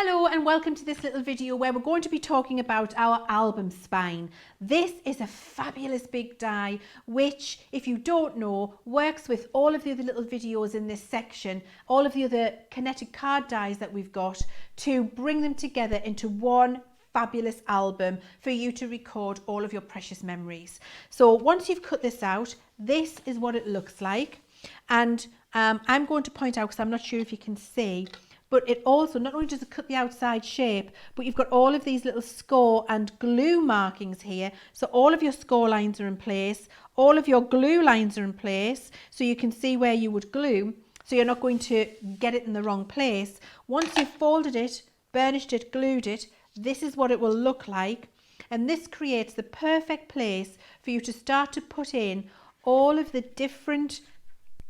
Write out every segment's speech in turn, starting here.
Hello and welcome to this little video where we're going to be talking about our album spine. This is a fabulous big die which, if you don't know, works with all of the other little videos in this section, all of the other kinetic card dies that we've got, to bring them together into one fabulous album for you to record all of your precious memories. So once you've cut this out, this is what it looks like. And I'm going to point out, because I'm not sure if you can see, but it also, not only does it cut the outside shape, but you've got all of these little score and glue markings here. So all of your score lines are in place, all of your glue lines are in place, so you can see where you would glue, so you're not going to get it in the wrong place. Once you've folded it, burnished it, glued it, this is what it will look like. And this creates the perfect place for you to start to put in all of the different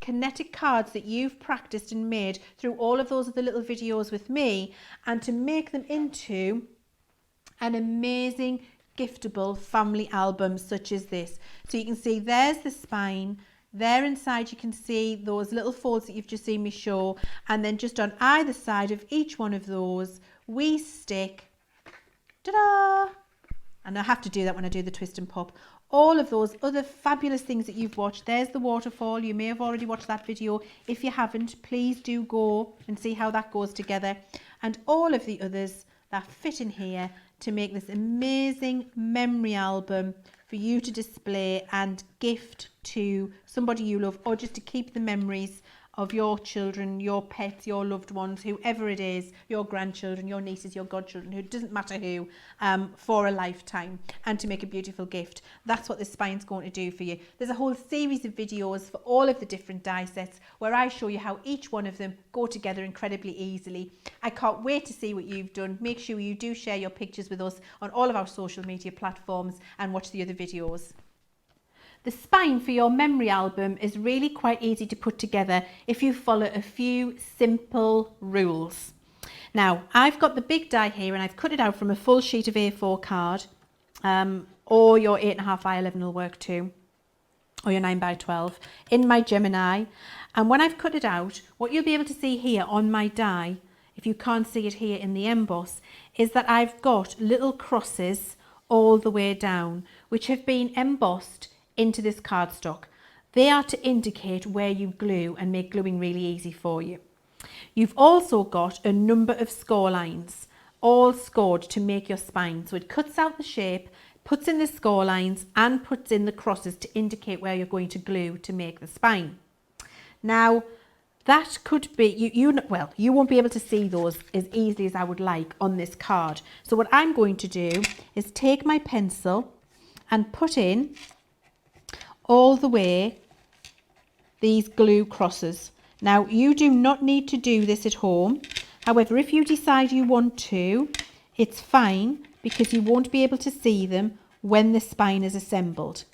kinetic cards that you've practiced and made through all of those other little videos with me, and to make them into an amazing giftable family album such as this. So you can see there's the spine, there inside you can see those little folds that you've just seen me show, and then just on either side of each one of those we stick, ta-da, and I have to do that when I do the twist and pop, all of those other fabulous things that you've watched. There's the waterfall. You may have already watched that video. If you haven't, please do go and see how that goes together. And all of the others that fit in here to make this amazing memory album for you to display and gift to somebody you love, or just to keep the memories of your children, your pets, your loved ones, whoever it is, your grandchildren, your nieces, your godchildren, it doesn't matter who, for a lifetime, and to make a beautiful gift. That's what the spine's going to do for you. There's a whole series of videos for all of the different die sets where I show you how each one of them go together incredibly easily. I can't wait to see what you've done. Make sure you do share your pictures with us on all of our social media platforms and watch the other videos. The spine for your memory album is really quite easy to put together if you follow a few simple rules. Now, I've got the big die here and I've cut it out from a full sheet of A4 card, or your 8.5 by 11 will work too, or your 9 by 12, in my Gemini. And when I've cut it out, what you'll be able to see here on my die, if you can't see it here in the emboss, is that I've got little crosses all the way down, which have been embossed into this cardstock. They are to indicate where you glue and make gluing really easy for you. You've also got a number of score lines, all scored to make your spine. So it cuts out the shape, puts in the score lines, and puts in the crosses to indicate where you're going to glue to make the spine. Now, that could be, you won't be able to see those as easily as I would like on this card. So what I'm going to do is take my pencil and put in all the way these glue crosses. Now, you do not need to do this at home. However, if you decide you want to, it's fine, because you won't be able to see them when the spine is assembled.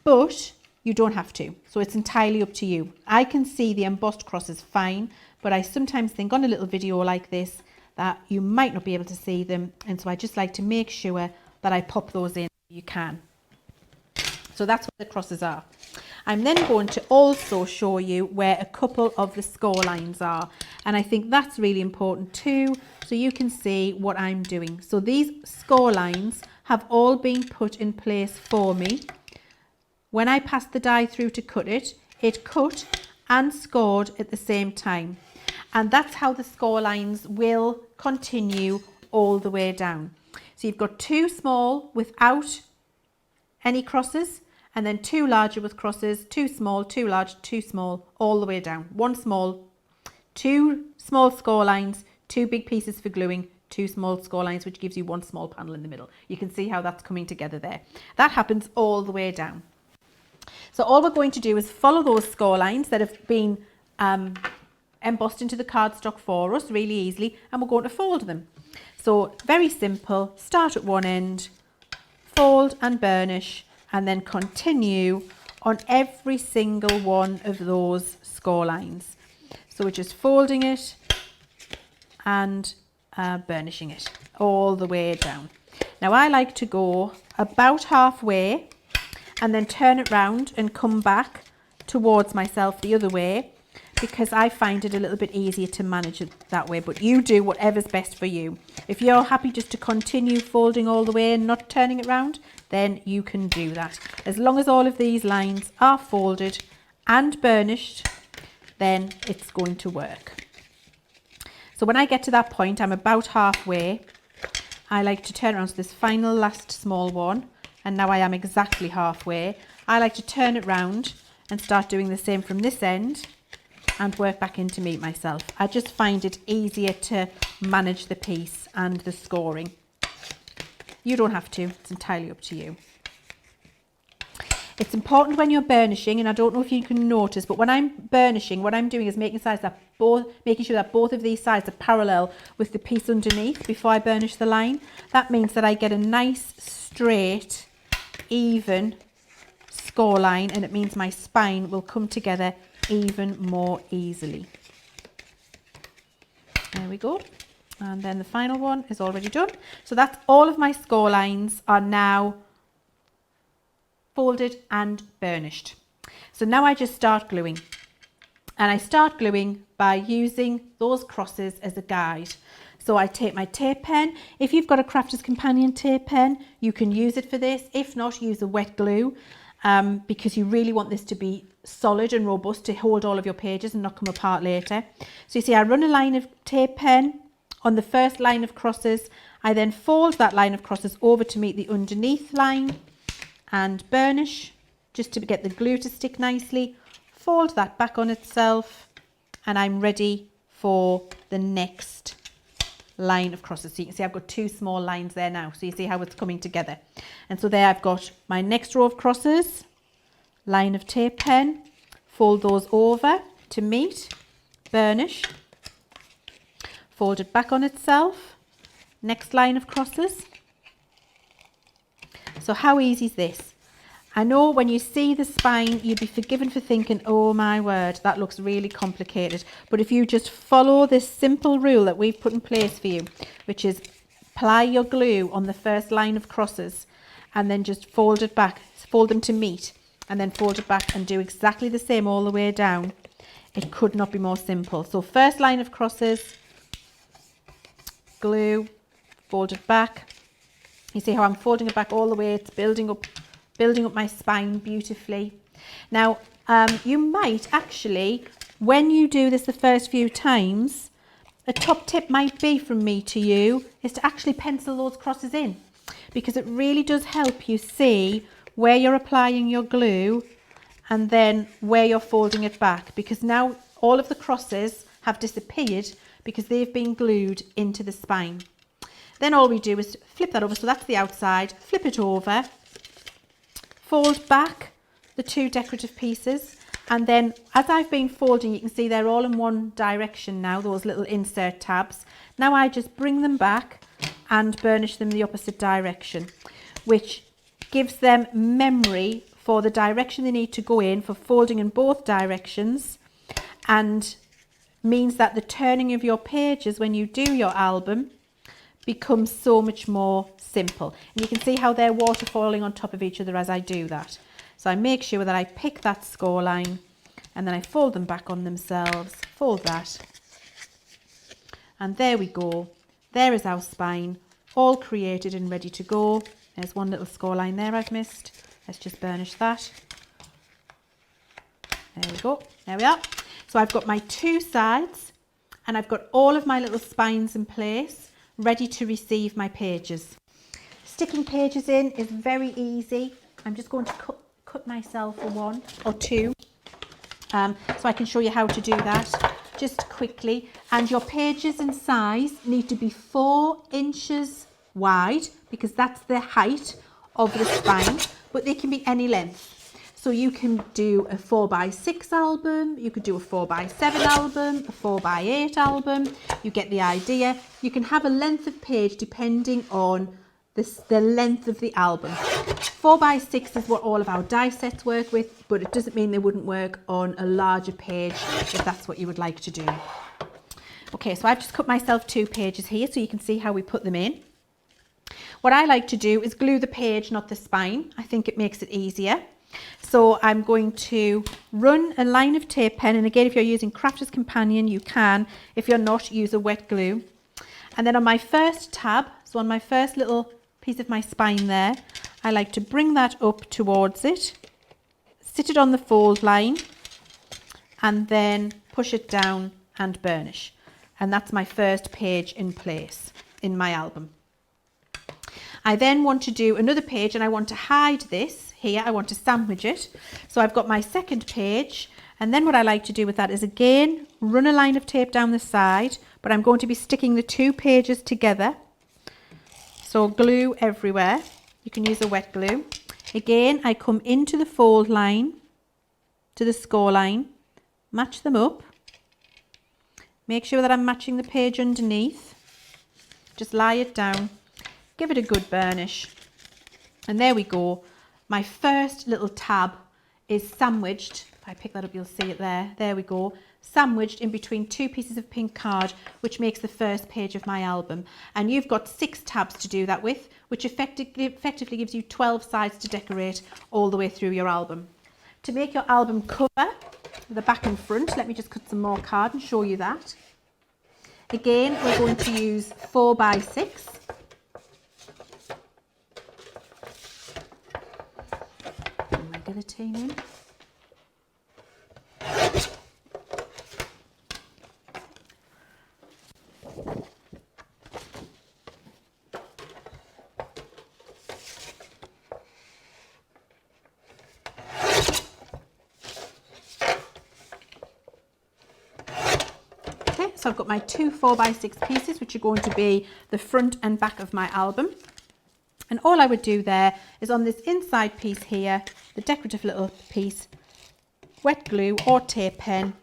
But you don't have to, so it's entirely up to you. I can see the embossed crosses fine, but I sometimes think on a little video like this that you might not be able to see them, and so I just like to make sure that I pop those in if you can. So that's what the crosses are. I'm then going to also show you where a couple of the score lines are. And I think that's really important too, so you can see what I'm doing. So these score lines have all been put in place for me. When I passed the die through to cut it, it cut and scored at the same time. And that's how the score lines will continue all the way down. So you've got two small without any crosses, and then two larger with crosses, two small, two large, two small, all the way down. One small, two small score lines, two big pieces for gluing, two small score lines, which gives you one small panel in the middle. You can see how that's coming together there. That happens all the way down. So all we're going to do is follow those score lines that have been embossed into the cardstock for us really easily, and we're going to fold them. So very simple, start at one end, fold and burnish, and then continue on every single one of those score lines. So we're just folding it and burnishing it all the way down. Now I like to go about halfway and then turn it round and come back towards myself the other way, because I find it a little bit easier to manage it that way, but you do whatever's best for you. If you're happy just to continue folding all the way and not turning it round, then you can do that. As long as all of these lines are folded and burnished, then it's going to work. So when I get to that point, I'm about halfway, I like to turn around to this final last small one, and now I am exactly halfway. I like to turn it round and start doing the same from this end and work back in to meet myself. I just find it easier to manage the piece and the scoring. You don't have to, it's entirely up to you. It's important when you're burnishing, and I don't know if you can notice, but when I'm burnishing, what I'm doing is making sure that both of these sides are parallel with the piece underneath before I burnish the line. That means that I get a nice, straight, even score line, and it means my spine will come together even more easily. There we go. And then the final one is already done. So that's all of my score lines are now folded and burnished. So now I just start gluing, and I start gluing by using those crosses as a guide. So I take my tape pen. If you've got a Crafter's Companion tape pen, you can use it for this. If not, use a wet glue, because you really want this to be solid and robust to hold all of your pages and not come apart later. So you see, I run a line of tape pen on the first line of crosses. I then fold that line of crosses over to meet the underneath line and burnish just to get the glue to stick nicely. Fold that back on itself, and I'm ready for the next line of crosses. So you can see I've got two small lines there now. So you see how it's coming together. And so there I've got my next row of crosses, line of tape pen, fold those over to meet, burnish, fold it back on itself, next line of crosses. So how easy is this? I know when you see the spine, you'd be forgiven for thinking, oh my word, that looks really complicated. But if you just follow this simple rule that we've put in place for you, which is apply your glue on the first line of crosses and then just fold it back, fold them to meet, and then fold it back and do exactly the same all the way down, it could not be more simple. So first line of crosses, glue, fold it back. You see how I'm folding it back all the way, it's building up my spine beautifully. Now, you might actually, when you do this the first few times, a top tip might be from me to you is to actually pencil those crosses in, because it really does help you see where you're applying your glue and then where you're folding it back, because now all of the crosses have disappeared because they've been glued into the spine. Then all we do is flip that over, so that's the outside, flip it over, fold back the two decorative pieces, and then as I've been folding, you can see they're all in one direction now, those little insert tabs. Now I just bring them back and burnish them the opposite direction, which gives them memory for the direction they need to go in for folding in both directions, and means that the turning of your pages when you do your album becomes so much more simple. And you can see how they're waterfalling on top of each other as I do that. So I make sure that I pick that score line and then I fold them back on themselves, fold that, and there we go. There is our spine, all created and ready to go. There's one little score line there I've missed. Let's just burnish that. There we go, there we are. So I've got my two sides and I've got all of my little spines in place, ready to receive my pages. Sticking pages in is very easy. I'm just going to cut myself a 1 or 2 so I can show you how to do that just quickly. And your pages in size need to be 4 inches wide, because that's the height of the spine, but they can be any length. So you can do a 4x6 album, you could do a 4x7 album, a 4x8 album, you get the idea. You can have a length of page depending on the length of the album. 4x6 is what all of our die sets work with, but it doesn't mean they wouldn't work on a larger page if that's what you would like to do. Okay, so I've just cut myself 2 pages here so you can see how we put them in. What I like to do is glue the page, not the spine. I think it makes it easier. So I'm going to run a line of tape pen, and again, if you're using Crafter's Companion, you can. If you're not, use a wet glue. And then on my first tab, so on my first little piece of my spine there, I like to bring that up towards it, sit it on the fold line, and then push it down and burnish. And that's my first page in place in my album. I then want to do another page, and I want to hide this here. I want to sandwich it. So I've got my second page, and then what I like to do with that is again run a line of tape down the side, but I'm going to be sticking the two pages together. So glue everywhere. You can use a wet glue. Again, I come into the fold line to the score line, match them up. Make sure that I'm matching the page underneath. Just lie it down. Give it a good burnish. And there we go. My first little tab is sandwiched. If I pick that up, you'll see it there. There we go. Sandwiched in between two pieces of pink card, which makes the first page of my album. And you've got 6 tabs to do that with, which effectively gives you 12 sides to decorate all the way through your album. To make your album cover, the back and front, let me just cut some more card and show you that. Again, we're going to use 4x6. Regular tin in. So I've got my 2 4x6 pieces, which are going to be the front and back of my album. And all I would do there is on this inside piece here, the decorative little piece, wet glue or tape pen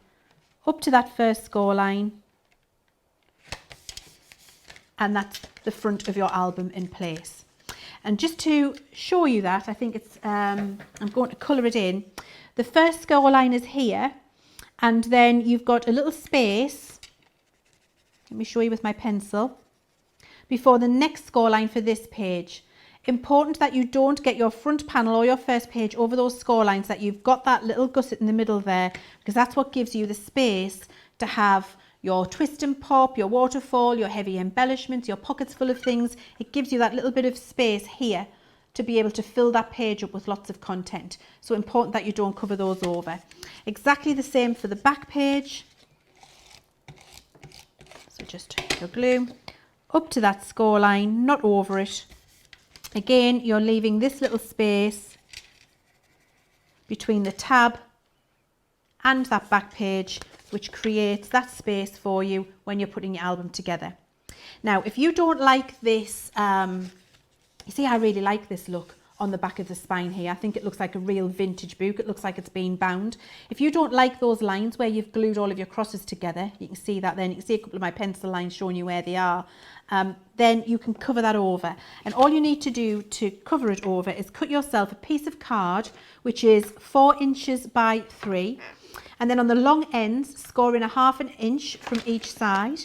up to that first score line. And that's the front of your album in place. And just to show you that, I think it's, I'm going to colour it in. The first score line is here, and then you've got a little space. Let me show you with my pencil. Before the next score line for this page. Important that you don't get your front panel or your first page over those score lines, that you've got that little gusset in the middle there, because that's what gives you the space to have your twist and pop, your waterfall, your heavy embellishments, your pockets full of things. It gives you that little bit of space here to be able to fill that page up with lots of content. So important that you don't cover those over. Exactly the same for the back page. So just your glue up to that score line, not over it. Again, you're leaving this little space between the tab and that back page, which creates that space for you when you're putting your album together. Now, if you don't like this, you see, I really like this look on the back of the spine here. I think it looks like a real vintage book. It looks like it's been bound. If you don't like those lines where you've glued all of your crosses together, you can see that then. You can see a couple of my pencil lines showing you where they are. Then you can cover that over. And all you need to do to cover it over is cut yourself a piece of card, which is 4 inches by 3. And then on the long ends, score in a ½ an inch from each side.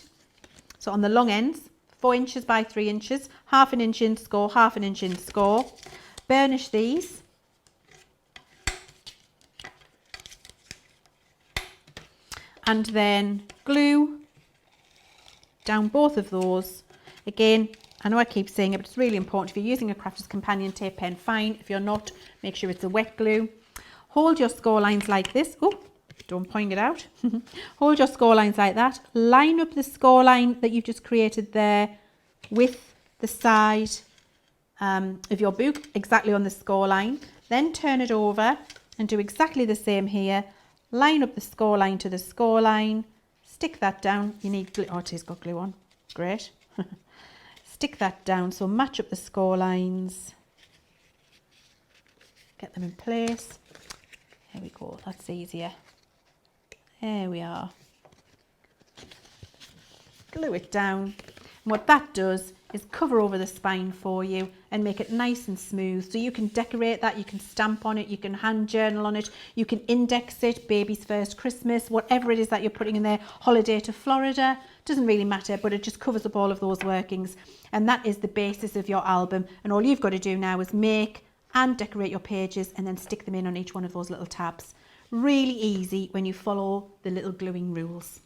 So on the long ends, 4 inches by 3 inches, ½ an inch in score, ½ an inch in score. Burnish these. And then glue down both of those. Again, I know I keep saying it, but it's really important. If you're using a Crafter's Companion tape pen, fine. If you're not, make sure it's a wet glue. Hold your score lines like this. Oh, don't point it out. Hold your score lines like that. Line up the score line that you've just created there with the side of your book, exactly on the score line. Then turn it over and do exactly the same here. Line up the score line to the score line. Stick that down. You need glue. Oh, it's got glue on. Great. Stick that down. So match up the score lines. Get them in place. Here we go. That's easier. There we are. Glue it down. And what that does is cover over the spine for you and make it nice and smooth. So you can decorate that, you can stamp on it, you can hand journal on it, you can index it, baby's first Christmas, whatever it is that you're putting in there, holiday to Florida, doesn't really matter, but it just covers up all of those workings. And that is the basis of your album. And all you've got to do now is make and decorate your pages and then stick them in on each one of those little tabs. Really easy when you follow the little gluing rules.